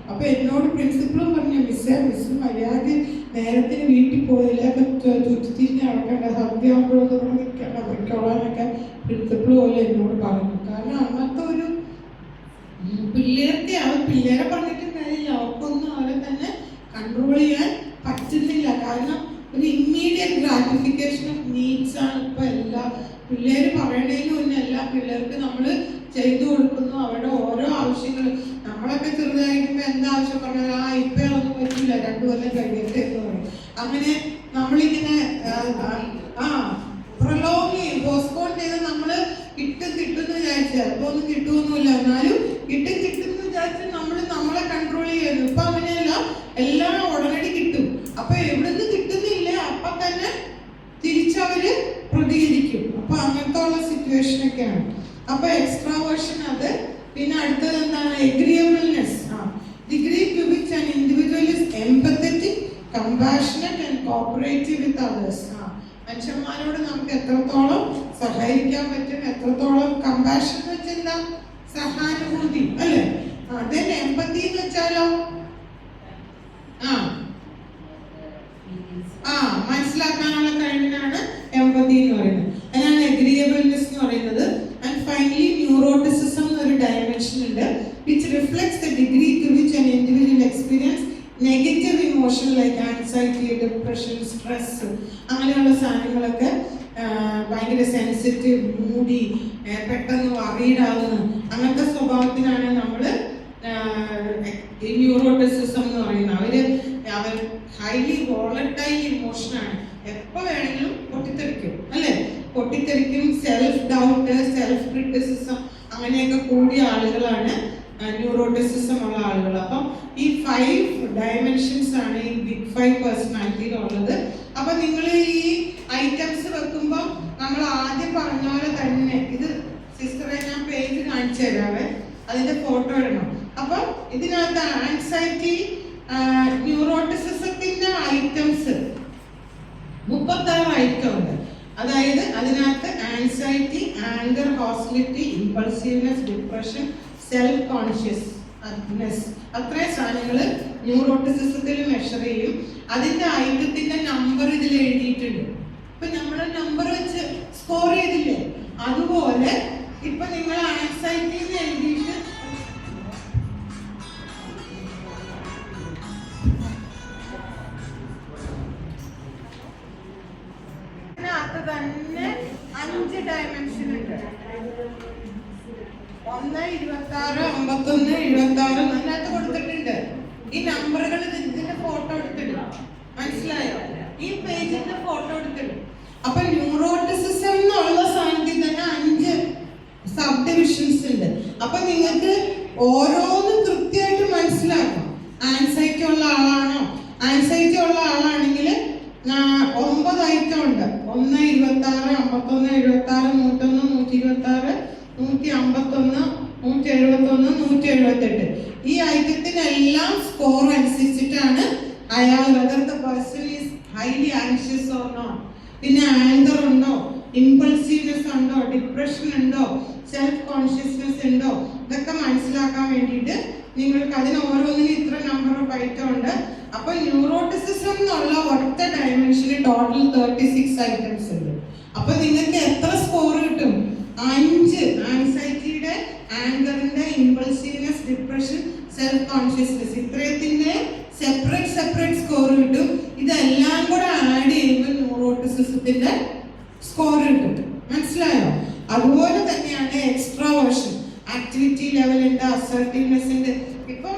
S1: അപ്പൊ എന്നോട് പ്രിൻസിപ്പളും പറഞ്ഞു, മിസ്സേ മര്യാദ നേരത്തിന് വീട്ടിൽ പോയില്ലൊക്കെ ചുറ്റിത്തിരിഞ്ഞ് നടക്കണ്ട, സന്ധ്യ ആകുമ്പോഴൊന്നും നിൽക്കണ്ട, പൊയ്ക്കോളാനൊക്കെ പ്രിൻസിപ്പൾ പോലെ എന്നോട് പറഞ്ഞു. കാരണം അന്നത്തെ ഒരു പിള്ളേരെ പറഞ്ഞിട്ടും കാര്യമില്ല, അവർക്കൊന്നും അവരെ തന്നെ കൺട്രോൾ ചെയ്യാൻ പറ്റുന്നില്ല. കാരണം ഒരു ഇമ്മീഡിയറ്റ് ഗ്രാറ്റിഫിക്കേഷൻ ഓഫ് നീഡ്സ് ആണ് ഇപ്പൊ എല്ലാ പിള്ളേര് പറയണേലും ഒന്നും എല്ലാ പിള്ളേർക്ക് നമ്മൾ ചെയ്തു കൊടുക്കുന്നു. അവരുടെ ഓരോ ആവശ്യങ്ങൾ നമ്മളൊക്കെ ചെറുതായിരിക്കുമ്പോൾ എന്താവശ്യം പറഞ്ഞാൽ ഇപ്പൊ ഒന്നും പറ്റില്ല, 2 കൊല്ലം കഴിയട്ടെ എന്ന് പറയും. അങ്ങനെ നമ്മളിങ്ങനെ പ്രൊലോങ് ചെയ്യും, പോസ്റ്റ്പോൺ ചെയ്ത് നമ്മള് കിട്ടുമെന്ന് വിചാരിച്ചാൽ അപ്പൊ ഒന്നും കിട്ടുമൊന്നുമില്ല. എന്നാലും കിട്ടുമെന്ന് വിചാരിച്ച് നമ്മളെ കൺട്രോൾ ചെയ്യുന്നു. ഇപ്പൊ അങ്ങനെയല്ല, എല്ലാം ഉടനടി കിട്ടും. അപ്പൊ എവിടുന്ന് കിട്ടുന്നില്ല അപ്പൊ തന്നെ തിരിച്ചവര് പ്രതികരിക്കും. അപ്പൊ അങ്ങനത്തെ ഉള്ള സിറ്റുവേഷൻ ഒക്കെയാണ്. അപ്പൊ എക്സ്ട്രാവേർഷൻ അത്. പിന്നെ അടുത്തത് എന്താണ്? Agreeableness. Degree to which an individual is empathetic, compassionate and cooperative with others. മനുഷ്യന്മാരോട് നമുക്ക് എത്രത്തോളം സഹായിക്കാൻ പറ്റും, എത്രത്തോളം കമ്പാഷൻ എന്ന് വെച്ചാൽ എന്താ? സഹാനുഭൂതി അല്ലേ? then empathy എന്ന് വെച്ചാലോ മനസ്സിലാക്കാനുള്ള കഴിവിനാണ് എംപതി എന്ന് പറയുന്നത്. അതിനാണ് എഗ്രിയബിൾനെസ് എന്ന് പറയുന്നത്. ആൻഡ് ഫൈനലി ന്യൂറോട്ടിസിസം എന്നൊരു ഡയമെൻഷൻ ഉണ്ട്, which reflects the degree to which an individual experience negative emotion like anxiety, depression, stress, അങ്ങനെയുള്ള സാധനങ്ങളൊക്കെ ഭയങ്കര സെൻസിറ്റീവ്, മൂടി, പെട്ടെന്ന് വറീഡാവുന്നു, അങ്ങനത്തെ സ്വഭാവത്തിനാണ് നമ്മൾ ന്യൂറോട്ടിസിസം എന്ന് പറയുന്നത്. അവർ ഹൈലി വോളറ്റൈൽ ഇമോഷനാണ്, എപ്പോൾ വേണമെങ്കിലും പൊട്ടിത്തെറിക്കും അല്ലേ? പൊട്ടിത്തെറിക്കും. സെൽഫ് ഡൗട്ട്, സെൽഫ് ക്രിറ്റിസിസം അങ്ങനെയൊക്കെ കൂടിയ ആളുകളാണ് ന്യൂറോട്ടിസിസം ഉള്ള ആളുകൾ. അപ്പം ഈ 5 ഡയമെൻഷൻസ് ആണ് ഈ ബിഗ് 5 പേഴ്സണാലിറ്റിയിലുള്ളത്. അപ്പൊ നിങ്ങൾ ഈ ഐറ്റംസ് വെക്കുമ്പോൾ നമ്മൾ ആദ്യം പറഞ്ഞ പോലെ തന്നെ, ഇത് സിസ്റ്ററെ ഞാൻ പേജ് കാണിച്ചു തരാവേ, അതിന്റെ ഫോട്ടോ ഇടണം. അപ്പം ഇതിനകത്ത് ആൻസൈറ്റി, ന്യൂറോട്ടിസിസത്തിന്റെ ഐറ്റംസ് 36 ഐറ്റം ഉണ്ട്. അതായത് അതിനകത്ത് anxiety, anchor, hostility, impulsiveness, depression, self consciousness, അത്രയും സാധനങ്ങൾ ന്യൂറോട്ടിസിസത്തിൽ മെഷർ ചെയ്യും. അതിന്റെ ഐറ്റത്തിന്റെ നമ്പർ ഇതിൽ എഴുതിയിട്ടുണ്ട്. ഇപ്പൊ നമ്മൾ നമ്പർ വെച്ച് സ്കോർ ചെയ്തില്ലേ, അതുപോലെ ഇപ്പൊ നിങ്ങൾ ആൻസൈറ്റി എഴുതിയിട്ട് തന്നെ 5 ഡയമെൻഷൻ ഉണ്ട്. 1, 26, 51, 76 അതിനകത്ത് കൊടുത്തിട്ടുണ്ട്. ഈ നമ്പറുകൾ ഇതിന്റെ ഫോട്ടോ എടുത്തിടും, മനസ്സിലായോ? ഈ പേജിന്റെ ഫോട്ടോ എടുത്തിടും. അപ്പൊ ന്യൂറോട്ടിസിസം എന്നുള്ള സാധനത്തിൽ തന്നെ 5 മനസ്സിലാക്കണം. ആൻസൈറ്റി ഉള്ള ആളാണോ? ആൻസൈറ്റി ഉള്ള ആളാണെങ്കിൽ 9 ഐറ്റം ഉണ്ട്. 1, 26, 51, 76, 101, 126, 151, 171, 178. ഈ ഐറ്റത്തിനെല്ലാം സ്കോർ അനുസരിച്ചിട്ടാണ് അയാൾ whether the person is highly anxious or not. പിന്നെ ആങ്കർ ഉണ്ടോ, ഇമ്പൾസീവ്നെസ് ഉണ്ടോ, ഡിപ്രഷൻ ഉണ്ടോ, സെൽഫ് കോൺഷ്യസ്നെസ് ഉണ്ടോ, ഇതൊക്കെ മനസ്സിലാക്കാൻ വേണ്ടിയിട്ട് നിങ്ങൾക്ക് അതിന് ഓരോന്നിനും ഇത്ര നമ്പർ ഓഫ് ഐറ്റം ഉണ്ട്. അപ്പൊ ന്യൂറോട്ടിസിസം എന്നുള്ള ഒറ്റ ഡയമെൻഷന് ടോട്ടൽ 36 ഐറ്റംസ് ഉണ്ട്. അപ്പൊ നിങ്ങൾക്ക് എത്ര സ്കോർ കിട്ടും? 5 ആൻസൈറ്റിയുടെ, ആങ്കറിന്റെ, ഇമ്പൾസീവ്നെസ്, ഡിപ്രഷൻ, സെൽഫ് കോൺഷ്യസ്നെസ്, ഇത്രയത്തിന്റെ സെപ്പറേറ്റ് സ്കോർ കിട്ടും. ഇതെല്ലാം കൂടെ ആഡ് ചെയ്യുമ്പോൾ ന്യൂറോട്ടിസിസത്തിന്റെ സ്കോർ കിട്ടും. മനസ്സിലായോ? അതുപോലെ തന്നെയാണ് എക്സ്ട്രാവേർഷൻ, ആക്ടിവിറ്റി ലെവൽ ഉണ്ട്, അസർട്ടീവ്നെസ് ഉണ്ട്. ഇപ്പൊ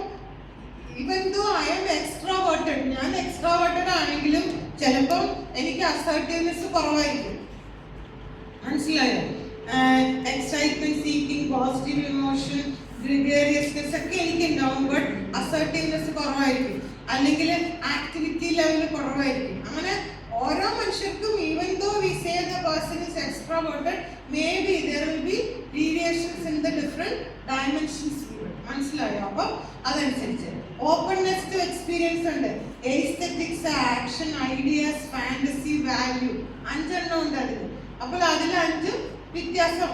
S1: ഇവൻ ദോ ഐ ആം എക്സ്ട്രാവേർട്ടഡ്, ഞാൻ എക്സ്ട്രാവേർട്ടഡ് ആണെങ്കിലും ചിലപ്പം എനിക്ക് അസർട്ടീവ്നെസ് കുറവായിരിക്കും. മനസ്സിലായോ? എക്സൈറ്റ്മെന്റ് സീക്കിംഗ്, പോസിറ്റീവ് ഇമോഷൻ, ഗ്രിഗേറിയസ്നെസ് ഒക്കെ എനിക്ക് ഉണ്ടാവും. ബട്ട് അസർട്ടീവ്നെസ് കുറവായിരിക്കും, അല്ലെങ്കിൽ ആക്ടിവിറ്റി ലെവൽ കുറവായിരിക്കും. അങ്ങനെ ഓരോ മനുഷ്യർക്കും even though we say the person is extraverted, maybe there will be deviations in the different dimensions. മനസ്സിലായോ? അപ്പൊ അതനുസരിച്ച് ഓപ്പൺനെസ് ടു എക്സ്പീരിയൻസ് ഉണ്ട്. Aesthetics, action, ideas, fantasy, value, 5 എണ്ണം ഉണ്ട് അതിൽ. അപ്പോൾ അതിൽ 5 വ്യത്യാസം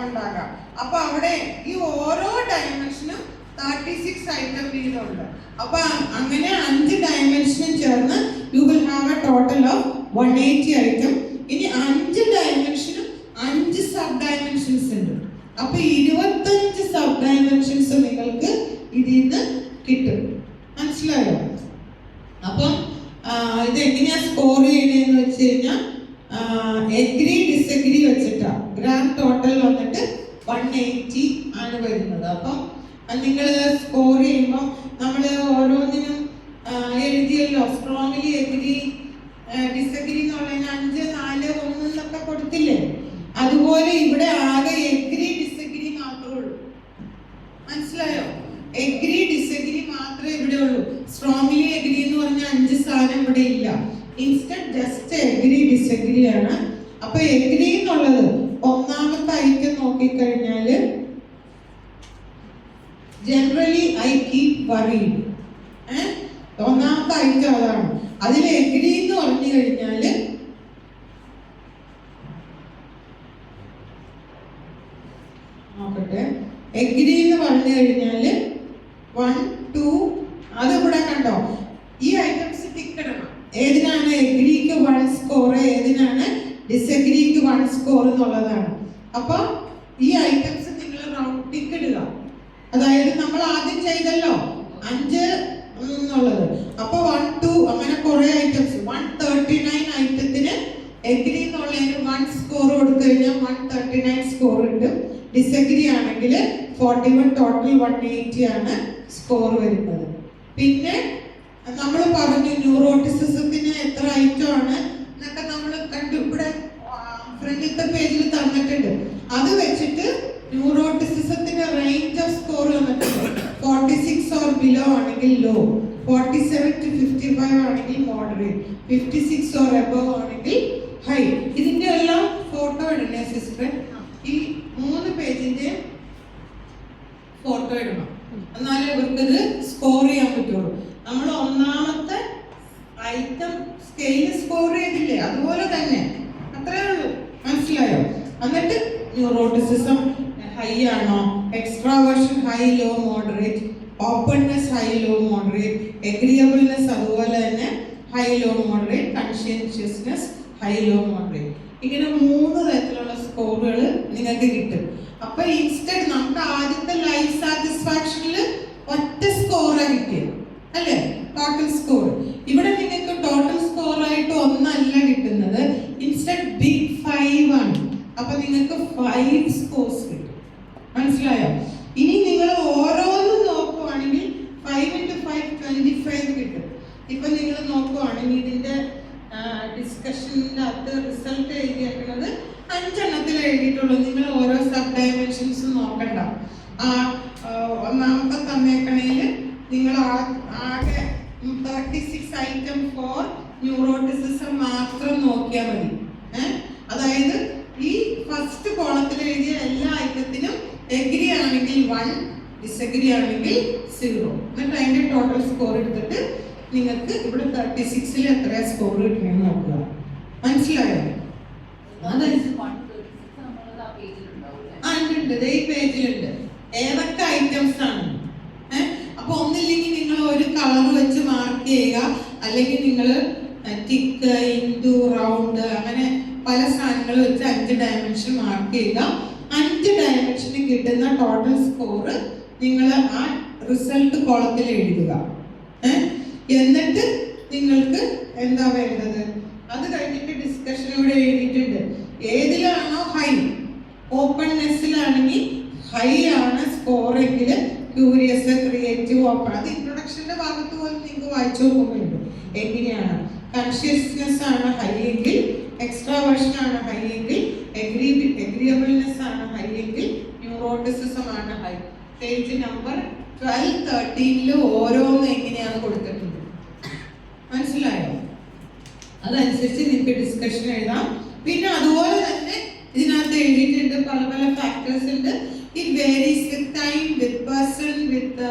S1: ഉണ്ടാകാം. അപ്പൊ അവിടെ ഈ ഓരോ ഡയമെൻഷനും 36 ഐറ്റം വീതമുണ്ട്. അപ്പൊ അങ്ങനെ 5 ഡയമെൻഷനും ചേർന്ന് you will have A total of 180 item. ഇനി 5 ഡയമെൻഷനും 5 സബ് ഡയമെൻഷൻസ് ഉണ്ട്. അപ്പൊ 25 സബ് ഡയമെൻഷൻസ് നിങ്ങൾക്ക് ഇതിൽ നിന്ന് കിട്ടും. മനസ്സിലായോ? അപ്പം ഇത് എങ്ങനെയാ സ്കോർ ചെയ്യണേന്ന് വെച്ച് കഴിഞ്ഞാൽ എഗ്രി ഡിസഗ്രി വെച്ചിട്ടാ ഗ്രാൻഡ് ടോട്ടൽ വന്നിട്ട് 180 ആണ് വരുന്നത്. അപ്പം നിങ്ങൾ സ്കോർ ചെയ്യുമ്പോൾ നമ്മൾ ഓരോന്നിനും എഴുതിയല്ലോ, സ്ട്രോങ്ലി എഗ്രി, ഡിസഗ്രി എന്ന് പറയുന്നത് 5, 4, 1 എന്നൊക്കെ കൊടുത്തില്ലേ? അതുപോലെ ഇവിടെ ആകെ എഗ്രി ഡിസഗ്രി മാത്രമേ ഉള്ളൂ. മനസ്സിലായോ? എഗ്രി ഡിസഗ്രി മാത്രമേ ഇവിടെ ഉള്ളൂ. സ്ട്രോങ്ലി എഗ്രി എന്ന് പറഞ്ഞ 5 സാധനം ഇവിടെ ഇല്ല. ഇൻസ്റ്റന്റ് ജസ്റ്റ് എഗ്രി ഡിസഗ്രി ആണ്. അപ്പൊ എഗ്രി എന്നുള്ളത് ഒന്നാമത്തെ ഐറ്റം നോക്കിക്കഴിഞ്ഞാല് ജനറലി ഐ കീപ് വറീഡ്, ഒന്നാമത്തെ ഐറ്റം അതാണ്. അതിൽ എഗ്രി എന്ന് പറഞ്ഞു കഴിഞ്ഞാല് നോക്കട്ടെ, എഗ്രി എന്ന് പറഞ്ഞു കഴിഞ്ഞാല് 1, 2 അതിവിടെ കണ്ടോ, ഈ ഐറ്റംസ് ടിക്ക് ഇടണം. ഏതിനാണ് എഗ്രിക്ക് 1 സ്കോർ, ഏതിനാണ് ഡിസഗ്രിക്ക് 1 സ്കോർ എന്നുള്ളതാണ്. അപ്പൊ ഈ ഐറ്റംസ് നിങ്ങൾ റൗണ്ട് ടിക്ക് ഇടുക. അതായത് നമ്മൾ ആദ്യം ചെയ്തല്ലോ 5 എന്നുള്ളത്. അപ്പൊ 1, 2 അങ്ങനെ കുറെ ഐറ്റംസ് 139 ഐറ്റത്തിന് എഗ്രി എന്നുള്ളതിന് 1 സ്കോർ കൊടുത്തു കഴിഞ്ഞാൽ 139 സ്കോർ കിട്ടും. ഡിസഗ്രി ആണെങ്കിൽ 41, ടോട്ടൽ 180 ആണ് സ്കോർ വരുന്നത്. പിന്നെ നമ്മൾ പറഞ്ഞു ന്യൂറോട്ടിസിസത്തിന് എത്ര ഐറ്റം ആണ് എന്നൊക്കെ നമ്മൾ കണ്ടു. ഇവിടെ ഫ്രണ്ടിലത്തെ പേജിൽ തന്നിട്ടുണ്ട്. അത് വെച്ചിട്ട് ന്യൂറോട്ടിസിസത്തിന് റേഞ്ച് ഓഫ് സ്കോർ വന്നിട്ടുണ്ട്. 46 ഓർ ബിലോ ആണെങ്കിൽ ലോ, 47 to 55 ആണെങ്കിൽ മോഡറേറ്റ്, 56 ഓർ അബവ് ആണെങ്കിൽ ഹൈ. ഇതിന്റെ എല്ലാം ഫോട്ടോ ഇടണേ സിസ്റ്റർ. ഈ 3 പേജിന്റെ ഫോട്ടോ ഇടണം, എന്നാലേ ഇവർക്കത് സ്കോർ ചെയ്യാൻ പറ്റുള്ളൂ. നമ്മൾ ഒന്നാമത്തെ ഐറ്റം സ്കെയിൽ സ്കോർ ചെയ്തില്ലേ, അതുപോലെ തന്നെ അത്രേ ഉള്ളൂ. മനസ്സിലായോ? എന്നിട്ട് ന്യൂറോട്ടിസിസം ഹൈ ആണോ, extraversion high, low, moderate, openness high, low, moderate, agreeableness അതുപോലെ തന്നെ high, low, moderate, conscientiousness high, low, moderate. ഇങ്ങനെ 3 തരത്തിലുള്ള സ്കോറുകൾ നിങ്ങൾക്ക് കിട്ടും. അപ്പൊ ഇൻസ്റ്റന്റ് നമുക്ക് ആദ്യത്തെ ലൈഫ് സാറ്റിസ്ഫാക്ഷനിൽ ഒറ്റ സ്കോറാണ് കിട്ടിയത് അല്ലേ, ടോട്ടൽ സ്കോർ. ഇവിടെ നിങ്ങൾക്ക് ടോട്ടൽ സ്കോർ ആയിട്ട് ഒന്നല്ല കിട്ടുന്നത്, ഇൻസ്റ്റന്റ് ബിഗ് 5 ആണ്. അപ്പൊ നിങ്ങൾക്ക് 5 സ്കോർസ് കിട്ടും. മനസ്സിലായോ? ഇനി നിങ്ങൾ ഓരോന്നും നോക്കുവാണെങ്കിൽ 5 into 5 25 കിട്ടും. ഇപ്പൊ നിങ്ങൾ നോക്കുവാണെങ്കിൽ ഇതിന്റെ ഡിസ്കഷൻ്റെ അകത്ത് റിസൾട്ട് എഴുതിയേക്കുന്നത് 5 എണ്ണത്തിൽ എഴുതിയിട്ടുള്ളൂ. നിങ്ങൾ ഓരോ സബ് ഡയമെൻഷൻസും നോക്കണ്ട. ഒന്നാമത്തെ തന്നേക്കണേൽ നിങ്ങൾ 36 ഐറ്റം ഫോർ ന്യൂറോട്ടിസിസം മാത്രം നോക്കിയാൽ മതി. അതായത് ഈ ഫസ്റ്റ് കോളത്തിൽ എഴുതിയ എല്ലാ ഐറ്റത്തിനും എഗ്രി ആണെങ്കിൽ 1, ഡിസഗ്രി ആണെങ്കിൽ 0. എന്നിട്ട് അതിന്റെ ടോട്ടൽ സ്കോർ എടുത്തിട്ട് നിങ്ങൾക്ക് ഇവിടെ 36ൽ എത്ര സ്കോർ കിട്ടണമെന്ന് നോക്കുക. മനസ്സിലായോ? ഉണ്ട്, ഈ പേജിലുണ്ട് ഏതൊക്കെ ഐറ്റംസ് ആണ്. അപ്പൊ ഒന്നില്ലെങ്കിൽ നിങ്ങൾ ഒരു കളർ വെച്ച് മാർക്ക് ചെയ്യുക, അല്ലെങ്കിൽ നിങ്ങൾ ടിക്ക്, ഇൻഡു, റൗണ്ട് അങ്ങനെ പല സാധനങ്ങൾ വെച്ച് 5 ഡയമെൻഷൻ മാർക്ക് ചെയ്യുക. 5 ഡയമെൻഷന് കിട്ടുന്ന ടോട്ടൽ സ്കോർ നിങ്ങൾ ആ റിസൾട്ട് കോളത്തിൽ എഴുതുക. എന്നിട്ട് നിങ്ങൾക്ക് എന്താ വേണ്ടത്, അത് കഴിഞ്ഞിട്ട് ഡിസ്കഷൻ ഇവിടെ എഴുതിയിട്ടുണ്ട്. ഏതിലാണോ ഹൈ, ഓപ്പൺനെസ്സിലാണെങ്കിൽ ഹൈ ആണ് സ്കോർ എങ്കിൽ ക്യൂരിയസ്, ക്രിയേറ്റീവ്, ഓപ്പൺ, അത് ഇൻട്രൊഡക്ഷന്റെ ഭാഗത്ത് പോലും നിങ്ങൾക്ക് വായിച്ചു നോക്കുന്നുണ്ട്. എങ്ങനെയാണ് കൺഷ്യസ്നെസ് ആണ് ഹൈ എങ്കിൽ, എക്സ്ട്രാവേർഷൻ ആണ് ഹൈ എങ്കിൽ, എഗ്രിയബിൾനെസ് ആണ് ഹൈ എങ്കിൽ, ന്യൂറോട്ടിസിസം ആണ് ഹൈ. പേജ് നമ്പർ 12, 13 ഓരോന്ന് എങ്ങനെയാണ് കൊടുത്തിട്ടുണ്ട്. മനസ്സിലായോ? അതനുസരിച്ച് നിങ്ങൾക്ക് ഡിസ്കഷൻ എഴുതാം. പിന്നെ അതുപോലെ തന്നെ ഇതിനകത്ത് എഴുതിയിട്ടുണ്ട് പല പല ഫാക്ടേഴ്സ് ഉണ്ട്. It varies with time, with person, with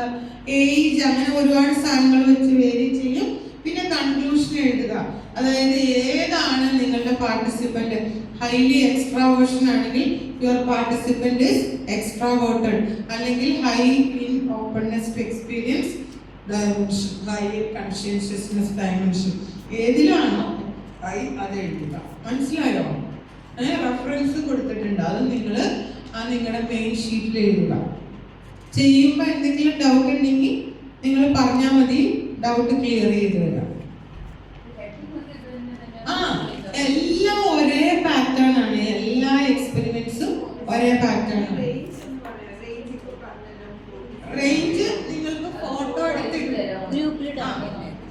S1: age, അങ്ങനെ ഒരുപാട് സാധനങ്ങൾ വെച്ച് വേരി ചെയ്യും. പിന്നെ കൺക്ലൂഷൻ എഴുതുക, അതായത് ഏതാണ് നിങ്ങളുടെ പാർട്ടിസിപ്പന്റ്. ഹൈലി എക്സ്ട്രാവേർഷൻ ആണെങ്കിൽ യുവർ പാർട്ടിസിപ്പന്റ് ഇസ് എക്സ്ട്രാവേർട്ടഡ്, അല്ലെങ്കിൽ high in openness to experience dimension, high conscientiousness dimension, ഏതിലാണോ ഹൈ അത് എഴുതുക. മനസ്സിലായോ? റെഫറൻസ് കൊടുത്തിട്ടുണ്ട്, അത് നിങ്ങൾ ആ നിങ്ങളുടെ മെയിൻ ഷീറ്റിൽ എഴുതുക. ചെയ്യുമ്പോൾ എന്തെങ്കിലും ഡൗട്ട് ഉണ്ടെങ്കിൽ നിങ്ങൾ പറഞ്ഞാൽ മതി, ഡൗട്ട് ക്ലിയർ ചെയ്ത് വരാം. എല്ലാം ഒരേ പാറ്റേൺ ആണ്, എല്ലാ എക്സ്പെരിമെന്റ്സും ഒരേ പാറ്റേൺ ആണ്. റേഞ്ച് നിങ്ങൾക്ക് ഫോട്ടോ എടുത്തിട്ട്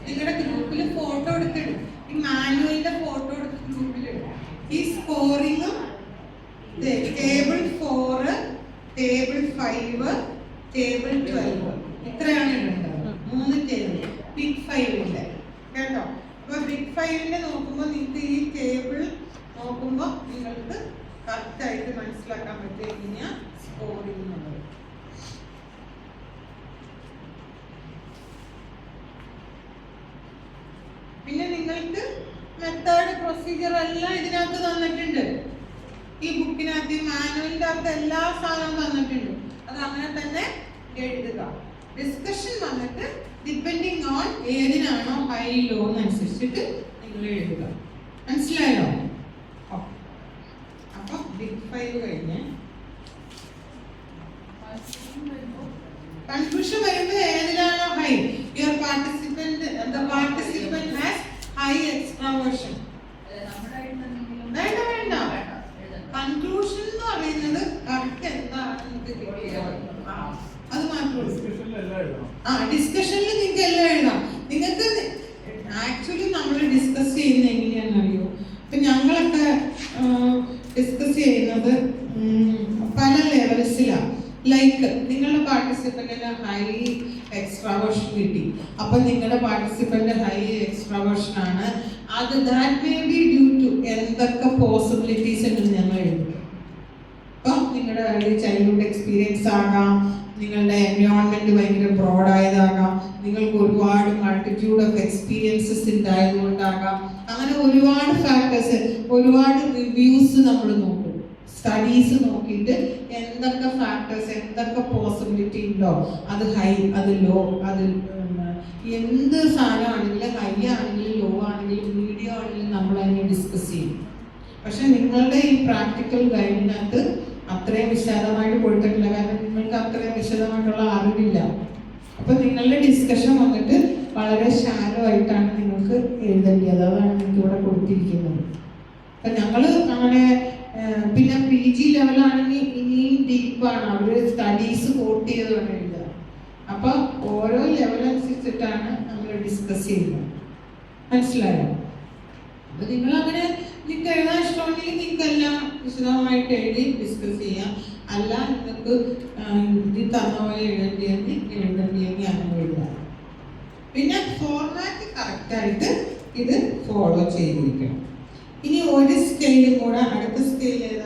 S1: നിങ്ങളുടെ ഗ്രൂപ്പിൽ ഫോട്ടോ എടുത്തിടും. ഈ മാനുവലിന്റെ ഫോട്ടോ എടുത്ത് ഗ്രൂപ്പിലിടും. ഈ സ്കോറിങ്ങും ടേബിൾ 4, ടേബിൾ 5, ടേബിൾ 12 ഇത്രയാണ് ഇടേണ്ടത്. 3 ടേബിൾ, ബിഗ് 5 കേട്ടോ. അപ്പൊ ബിഗ് 5 നോക്കുമ്പോൾ നിങ്ങൾക്ക് ഈ ടേബിൾ നോക്കുമ്പോൾ നിങ്ങൾക്ക് കറക്റ്റ് ആയിട്ട് മനസ്സിലാക്കാൻ പറ്റിയ സ്കോറിംഗ് എന്നുള്ളത്. പിന്നെ നിങ്ങൾക്ക് മെത്തേഡ്, പ്രൊസീജിയർ എല്ലാം ഇതിനകത്ത് തന്നിട്ടുണ്ട്. ഈ ബുക്കിനകത്ത്, ഈ മാനുവലിന്റെ അകത്ത് എല്ലാ സാധനവും തന്നിട്ടുണ്ട്. അത് അങ്ങനെ തന്നെ എഴുതുക. ഡിസ്കഷൻ വന്നിട്ട് ഡിപ്പെൻഡിങ് ഓൺ ഏതിനാണോ ഹൈ ലോ എന്നനുസരിച്ചിട്ട് നിങ്ങൾ എഴുതുക. മനസ്സിലായോ? അപ്പൊ ബിഗ് 5 കഴിഞ്ഞ് കൺഫ്യൂഷൻ വരുമ്പോൾ ഏതിലാണോ high, your participant, the participant has high extraversion. വേണ്ട കൺക്ലൂഷൻ എന്ന് പറയുന്നത് കറക്റ്റ് എന്താണെന്ന് അത് മാത്രമേ. ഡിസ്കഷനിൽ നിങ്ങൾക്ക് എല്ലാം എഴുതാം. നിങ്ങൾക്ക് ആക്ച്വലി നമ്മൾ ഡിസ്കസ് ചെയ്യുന്നത് എങ്ങനെയാണെന്ന് അറിയോ? ഇപ്പൊ ഞങ്ങളൊക്കെ ഡിസ്കസ് ചെയ്യുന്നത് പല ലെവൽസിലാണ്. ലൈക്ക് നിങ്ങളുടെ പാർട്ടിസിപ്പന്റിന് ഹൈ എക്സ്ട്രാവേർഷൻ കിട്ടി, അപ്പൊ നിങ്ങളുടെ പാർട്ടിസിപ്പന്റ് ഹൈ എക്സ്ട്രാവേർഷൻ ആണ്, അത് that may be due to എന്തൊക്കെ പോസിബിലിറ്റീസ് ഉണ്ടെന്ന് ഞങ്ങൾ എഴുതും. അപ്പൊ നിങ്ങളുടെ ചൈൽഡ്ഹുഡ് എക്സ്പീരിയൻസ് ആകാം, നിങ്ങളുടെ എൻവയോൺമെന്റ് ഭയങ്കര ബ്രോഡായതാകാം, നിങ്ങൾക്ക് ഒരുപാട് മൾട്ടിറ്റ്യൂഡ് ഓഫ് എക്സ്പീരിയൻസസ് ഉണ്ടായതുകൊണ്ടാകാം, അങ്ങനെ ഒരുപാട് ഫാക്ടേഴ്സ്, ഒരുപാട് റിവ്യൂസ് നമ്മൾ നോക്കും, സ്റ്റഡീസ് നോക്കിയിട്ട് എന്തൊക്കെ ഫാക്ടേഴ്സ്, എന്തൊക്കെ പോസിബിലിറ്റി ഉണ്ടോ, അത് ഹൈ, അത് ലോ, അത് എന്ത് സാധനമാണെങ്കിലും, ഹൈ ആണെങ്കിലും ലോ ആണെങ്കിലും മീഡിയം ആണെങ്കിലും നമ്മൾ അതിനെ ഡിസ്കസ് ചെയ്യും. പക്ഷെ നിങ്ങളുടെ ഈ പ്രാക്ടിക്കൽ ഗൈഡിനകത്ത് അത്രയും വിശദമായിട്ട് കൊടുത്തിട്ടില്ല, കാരണം നിങ്ങൾക്ക് അത്രയും വിശദമായിട്ടുള്ള അറിവില്ല. അപ്പൊ നിങ്ങളുടെ ഡിസ്കഷൻ വന്നിട്ട് വളരെ ഷാലോ ആയിട്ടാണ് നിങ്ങൾക്ക് എഴുതേണ്ടത്. അതാണ് നിങ്ങൾക്ക് ഇവിടെ കൊടുത്തിരിക്കുന്നത്. അപ്പൊ ഞങ്ങള് അങ്ങനെ പിന്നെ PG ലെവലാണെങ്കിൽ ഇനിയും ഡീപ്പാണ്, അവര് സ്റ്റഡീസ് കോട്ട് ചെയ്ത് വേണം എഴുതുക. അപ്പൊ ഓരോ ലെവൽ അനുസരിച്ചിട്ടാണ് നമ്മൾ ഡിസ്കസ് ചെയ്യുന്നത്. മനസ്സിലായോ? അപ്പൊ നിങ്ങൾ അങ്ങനെ നിങ്ങൾക്ക് എഴുതാൻ ഇഷ്ടമുണ്ടെങ്കിൽ നിങ്ങൾക്ക് എല്ലാം വിശദമായിട്ട് എഴുതി ഡിസ്കസ് ചെയ്യാം. അല്ല നിങ്ങൾക്ക് ഇത് തന്ന പോലെ എഴുതേണ്ടിയെങ്കിൽ അങ്ങനെ എഴുതാം. പിന്നെ ഫോർമാറ്റ് കറക്റ്റായിട്ട് ഇത് ഫോളോ ചെയ്തിരിക്കണം. ഇനി ഒരു സ്കെയിലും കൂടെ, അടുത്ത സ്കെയിൽ